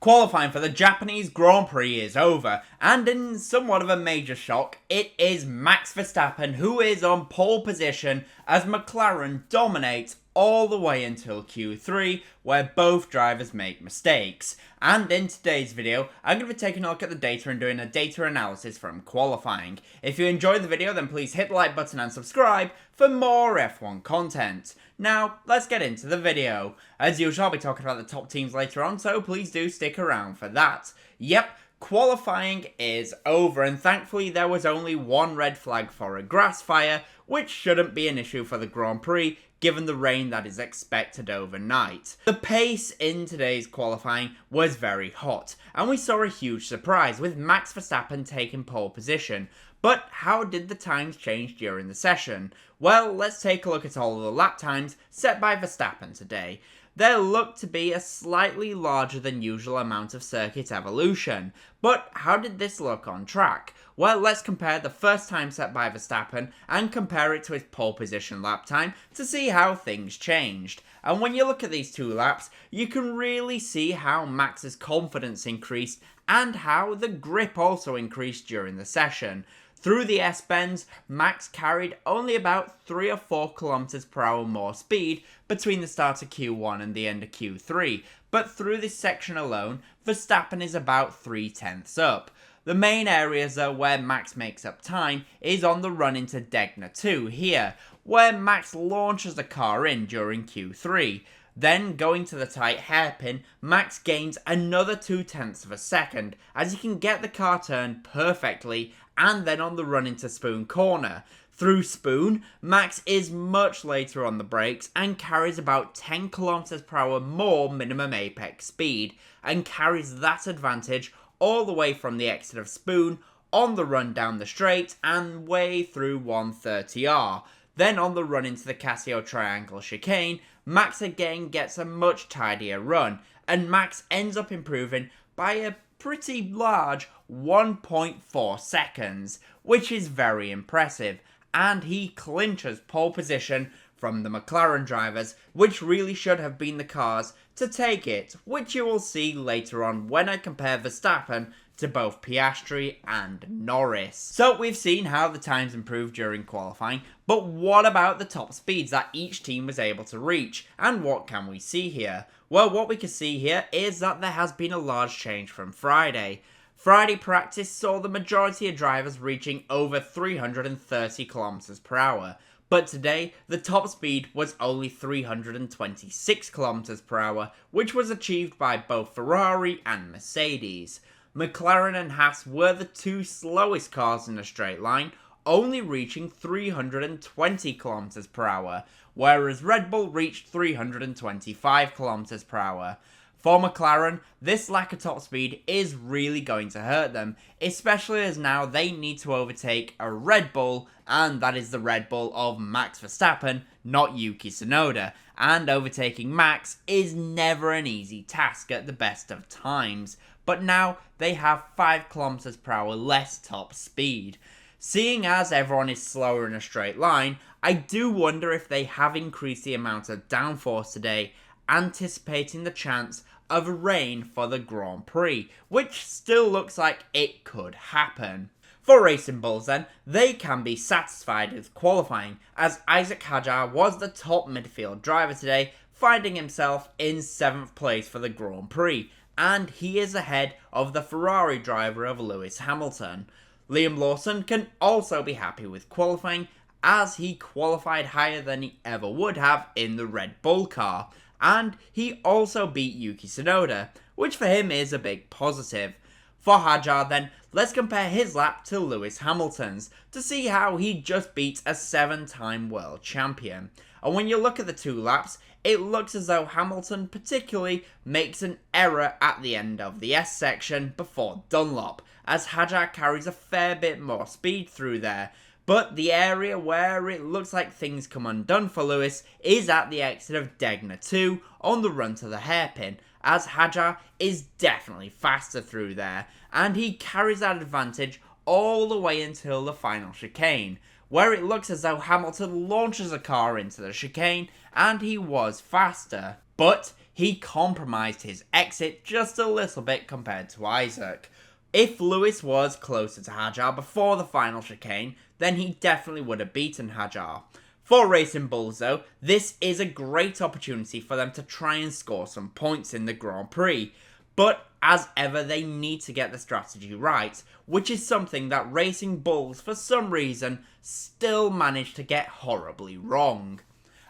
Qualifying for the Japanese Grand Prix is over, and in somewhat of a major shock, it is Max Verstappen who is on pole position as McLaren dominates all the way until Q3, where both drivers make mistakes. And in today's video, I'm going to be taking a look at the data and doing a data analysis from qualifying. If you enjoyed the video, then please hit the like button and subscribe for more F1 content. Now, let's get into the video. As usual, I'll be talking about the top teams later on, so please do stick around for that. Yep, qualifying is over, and thankfully there was only one red flag for a grass fire, which shouldn't be an issue for the Grand Prix, given the rain that is expected overnight. The pace in today's qualifying was very hot, and we saw a huge surprise with Max Verstappen taking pole position. But how did the times change during the session? Well, let's take a look at all of the lap times set by Verstappen today. There looked to be a slightly larger than usual amount of circuit evolution. But how did this look on track? Well, let's compare the first time set by Verstappen and compare it to his pole position lap time to see how things changed. And when you look at these two laps, you can really see how Max's confidence increased and how the grip also increased during the session. Through the S-bends, Max carried only about 3 or 4 km per hour more speed between the start of Q1 and the end of Q3, but through this section alone, Verstappen is about 3/10 up. The main areas though where Max makes up time is on the run into Degner 2 here, where Max launches the car in during Q3. Then, going to the tight hairpin, Max gains another 0.2 of a second as he can get the car turned perfectly, and then on the run into Spoon Corner. Through Spoon, Max is much later on the brakes and carries about 10 km per hour more minimum apex speed, and carries that advantage all the way from the exit of Spoon, on the run down the straight, and way through 130R. Then on the run into the Casio Triangle chicane, Max again gets a much tidier run, and Max ends up improving by a pretty large 1.4 seconds, which is very impressive, and he clinches pole position from the Mclaren drivers, which really should have been the cars to take it, which you will see later on when I compare Verstappen to both Piastri and Norris. So we've seen how the times improved during qualifying, but what about the top speeds that each team was able to reach, and what can we see here? Well, what we can see here is that there has been a large change from Friday. Friday practice saw the majority of drivers reaching over 330 km per hour, but today the top speed was only 326 km per hour, which was achieved by both Ferrari and Mercedes. McLaren and Haas were the two slowest cars in a straight line, only reaching 320 km per hour, whereas Red Bull reached 325 km per hour. For McLaren, this lack of top speed is really going to hurt them, especially as now they need to overtake a Red Bull, and that is the Red Bull of Max Verstappen, not Yuki Tsunoda, and overtaking Max is never an easy task at the best of times, but now they have 5 km per hour less top speed. Seeing as everyone is slower in a straight line, I do wonder if they have increased the amount of downforce today, anticipating the chance of rain for the Grand Prix, which still looks like it could happen. For Racing Bulls then, they can be satisfied with qualifying, as Isaac Hadjar was the top midfield driver today, finding himself in 7th place for the Grand Prix, and he is ahead of the Ferrari driver of Lewis Hamilton. Liam Lawson can also be happy with qualifying, as he qualified higher than he ever would have in the Red Bull car, and he also beat Yuki Tsunoda, which for him is a big positive. For Hadjar then, let's compare his lap to Lewis Hamilton's to see how he just beat a 7-time world champion. And when you look at the two laps, it looks as though Hamilton particularly makes an error at the end of the S section before Dunlop, as Hadjar carries a fair bit more speed through there. But the area where it looks like things come undone for Lewis is at the exit of Degner 2 on the run to the hairpin, as Hadjar is definitely faster through there, and he carries that advantage all the way until the final chicane, where it looks as though Hamilton launches a car into the chicane and he was faster. But he compromised his exit just a little bit compared to Isaac. If Lewis was closer to Hadjar before the final chicane, then he definitely would have beaten Hadjar. For Racing Bulls though, this is a great opportunity for them to try and score some points in the Grand Prix. But as ever, they need to get the strategy right, which is something that Racing Bulls, for some reason, still manage to get horribly wrong.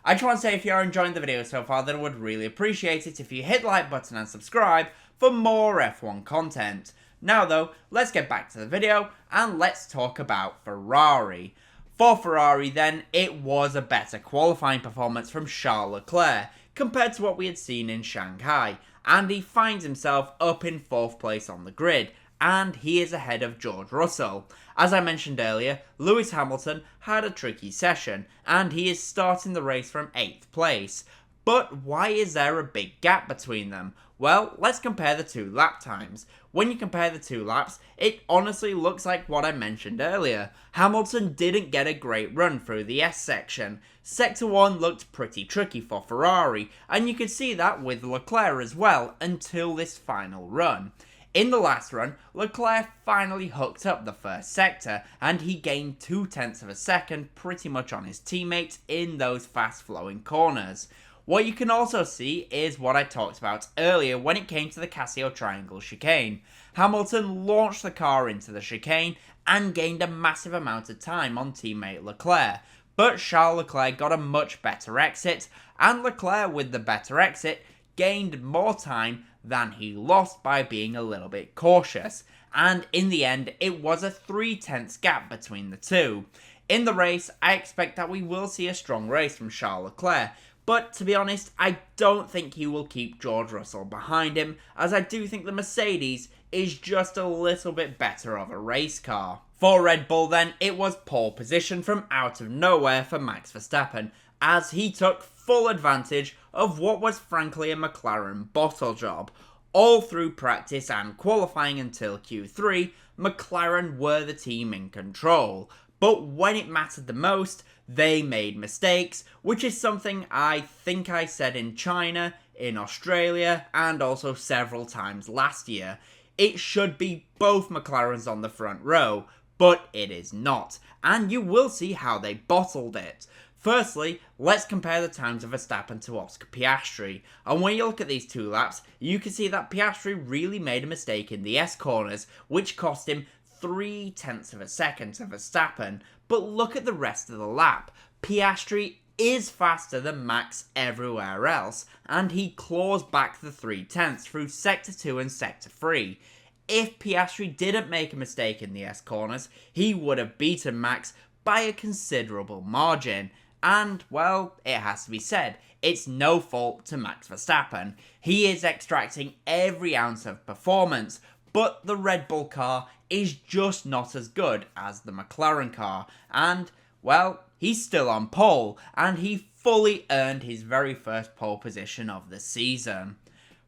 I just want to say if you are enjoying the video so far, then I would really appreciate it if you hit the like button and subscribe for more F1 content. Now though, let's get back to the video and let's talk about Ferrari. For Ferrari then, it was a better qualifying performance from Charles Leclerc compared to what we had seen in Shanghai, and he finds himself up in 4th place on the grid, and he is ahead of George Russell. As I mentioned earlier, Lewis Hamilton had a tricky session, and he is starting the race from 8th place. But why is there a big gap between them? Well, let's compare the 2 lap times. When you compare the 2 laps, it honestly looks like what I mentioned earlier. Hamilton didn't get a great run through the S section. Sector 1 looked pretty tricky for Ferrari, and you could see that with Leclerc as well until this final run. In the last run, Leclerc finally hooked up the first sector, and he gained 0.2 of a second pretty much on his teammates in those fast flowing corners. What you can also see is what I talked about earlier when it came to the Casio Triangle chicane. Hamilton launched the car into the chicane and gained a massive amount of time on teammate Leclerc, but Charles Leclerc got a much better exit, and Leclerc with the better exit gained more time than he lost by being a little bit cautious, and in the end it was a 0.3 gap between the two. In the race, I expect that we will see a strong race from Charles Leclerc, but to be honest, I don't think he will keep George Russell behind him, as I do think the Mercedes is just a little bit better of a race car. For Red Bull then, it was pole position from out of nowhere for Max Verstappen, as he took full advantage of what was frankly a McLaren bottle job. All through practice and qualifying until Q3, McLaren were the team in control. But when it mattered the most, they made mistakes, which is something I think I said in China, in Australia, and also several times last year. It should be both McLarens on the front row, but it is not, and you will see how they bottled it. Firstly, let's compare the times of Verstappen to Oscar Piastri, and when you look at these 2 laps, you can see that Piastri really made a mistake in the S corners, which cost him 0.3 of a second to Verstappen, but look at the rest of the lap. Piastri is faster than Max everywhere else, and he claws back the 0.3 through Sector 2 and Sector 3. If Piastri didn't make a mistake in the S corners, he would have beaten Max by a considerable margin. And, well, it has to be said, it's no fault to Max Verstappen. He is extracting every ounce of performance, but the Red Bull car is just not as good as the McLaren car, and, well, he's still on pole, and he fully earned his very first pole position of the season.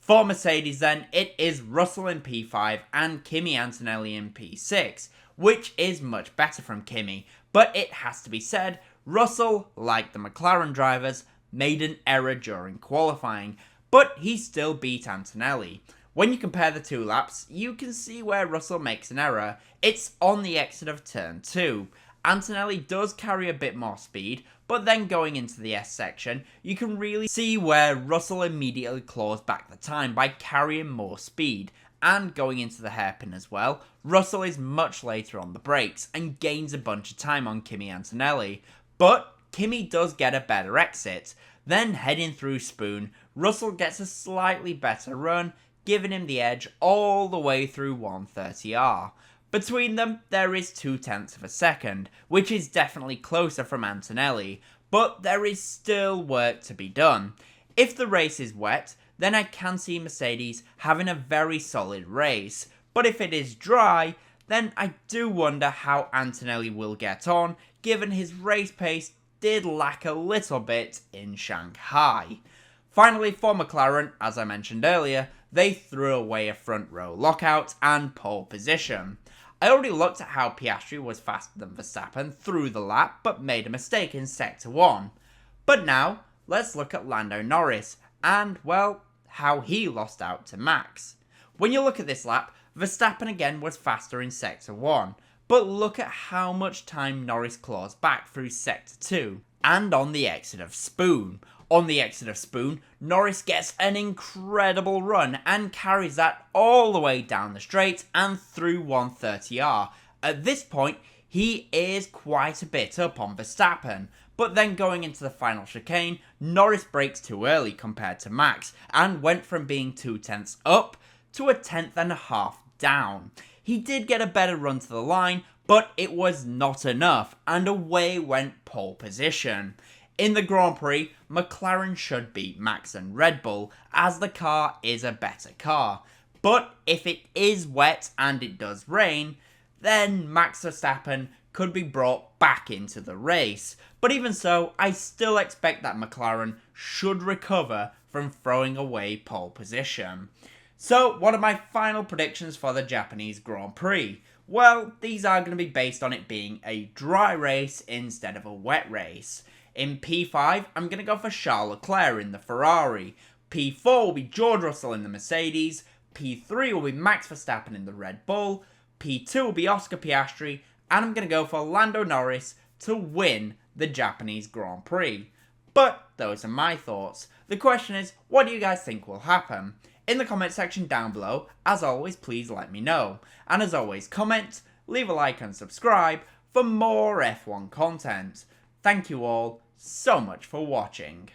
For Mercedes then, it is Russell in P5 and Kimi Antonelli in P6, which is much better from Kimi, but it has to be said, Russell, like the McLaren drivers, made an error during qualifying, but he still beat Antonelli. When you compare the 2 laps, you can see where Russell makes an error. It's on the exit of turn 2. Antonelli does carry a bit more speed, but then going into the S section, you can really see where Russell immediately claws back the time by carrying more speed. And going into the hairpin as well, Russell is much later on the brakes and gains a bunch of time on Kimi Antonelli. But Kimi does get a better exit. Then heading through Spoon, Russell gets a slightly better run, giving him the edge all the way through 130R. Between them, there is 0.2 of a second, which is definitely closer from Antonelli, but there is still work to be done. If the race is wet, then I can see Mercedes having a very solid race, but if it is dry, then I do wonder how Antonelli will get on, given his race pace did lack a little bit in Shanghai. Finally, for McLaren, as I mentioned earlier, they threw away a front row lockout and pole position. I already looked at how Piastri was faster than Verstappen through the lap, but made a mistake in Sector 1. But now, let's look at Lando Norris, and, well, how he lost out to Max. When you look at this lap, Verstappen again was faster in Sector 1, but look at how much time Norris claws back through Sector 2, and on the exit of Spoon. On the exit of Spoon, Norris gets an incredible run and carries that all the way down the straight and through 130R. At this point, he is quite a bit up on Verstappen, but then going into the final chicane, Norris brakes too early compared to Max and went from being 0.2 up to a 1/10.5 down. He did get a better run to the line, but it was not enough, and away went pole position. In the Grand Prix, McLaren should beat Max and Red Bull, as the car is a better car. But if it is wet and it does rain, then Max Verstappen could be brought back into the race. But even so, I still expect that McLaren should recover from throwing away pole position. So, what are my final predictions for the Japanese Grand Prix? Well, these are going to be based on it being a dry race instead of a wet race. In P5, I'm going to go for Charles Leclerc in the Ferrari. P4 will be George Russell in the Mercedes. P3 will be Max Verstappen in the Red Bull. P2 will be Oscar Piastri. And I'm going to go for Lando Norris to win the Japanese Grand Prix. But those are my thoughts. The question is, what do you guys think will happen? In the comment section down below, as always, please let me know. And as always, comment, leave a like and subscribe for more F1 content. Thank you all so much for watching.